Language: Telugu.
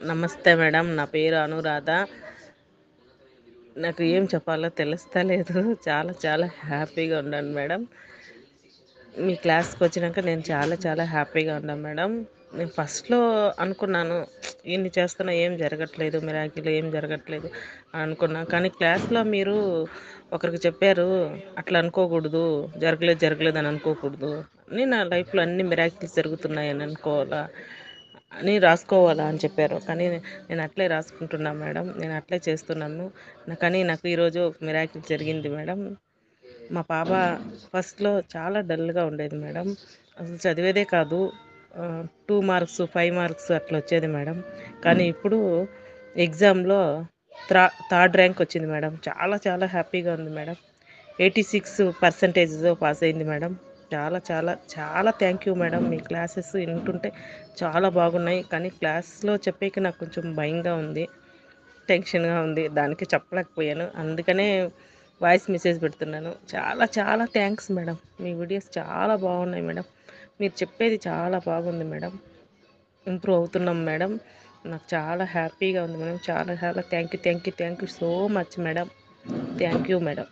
నమస్తే మేడం. నా పేరు అనురాధ. నాకు ఏం చెప్పాలో తెలుస్తలేదు. చాలా చాలా హ్యాపీగా ఉన్నాను మేడం. మీ క్లాస్‌కి వచ్చినాక నేను చాలా చాలా హ్యాపీగా ఉన్నాను మేడం. నేను ఫస్ట్‌లో అనుకున్నాను, ఇన్ని చేస్తున్నా ఏం జరగట్లేదు, మిరాకిల్ ఏం జరగట్లేదు అనుకున్నా. కానీ క్లాస్‌లో మీరు ఒకరికి చెప్పారు, అట్లా అనుకోకూడదు, జరగలేదు జరగలేదు అని అనుకోకూడదు అని, నా లైఫ్‌లో అన్ని మిరాకిల్స్ జరుగుతున్నాయని అనుకోవాలా అని రాసుకోవాలా అని చెప్పారు. కానీ నేను అట్లే రాసుకుంటున్నా మేడం. నేను అట్లే చేస్తున్నాను. కానీ నాకు ఈరోజు ఒక మిరాకిల్ జరిగింది మేడం. మా పాప ఫస్ట్‌లో చాలా డల్‌గా ఉండేది మేడం. అసలు చదివేదే కాదు. 2 మార్క్స్, 5 మార్క్స్ అట్లా వచ్చేది మేడం. కానీ ఇప్పుడు ఎగ్జామ్‌లో థర్డ్ ర్యాంక్ వచ్చింది మేడం. చాలా చాలా హ్యాపీగా ఉంది మేడం. 86% పాస్ అయింది మేడం. చాలా చాలా చాలా thank you madam. Me classes వింటుంటే చాలా బాగున్నాయి. కానీ క్లాస్‌లో చెప్పేకి నాకు కొంచెం భయంగా ఉంది. టెన్షన్‌గా ఉంది. దానికి చెప్పలేకపోయాను. అందుకనే వాయిస్ మెసేజ్ పెడుతున్నాను. చాలా చాలా థ్యాంక్స్ మేడం. మీ వీడియోస్ చాలా బాగున్నాయి మేడం. మీరు చెప్పేది చాలా బాగుంది మేడం. ఇంప్రూవ్ అవుతున్నాం మేడం. నాకు చాలా హ్యాపీగా ఉంది మేడం. చాలా చాలా thank you so much madam. Thank you madam.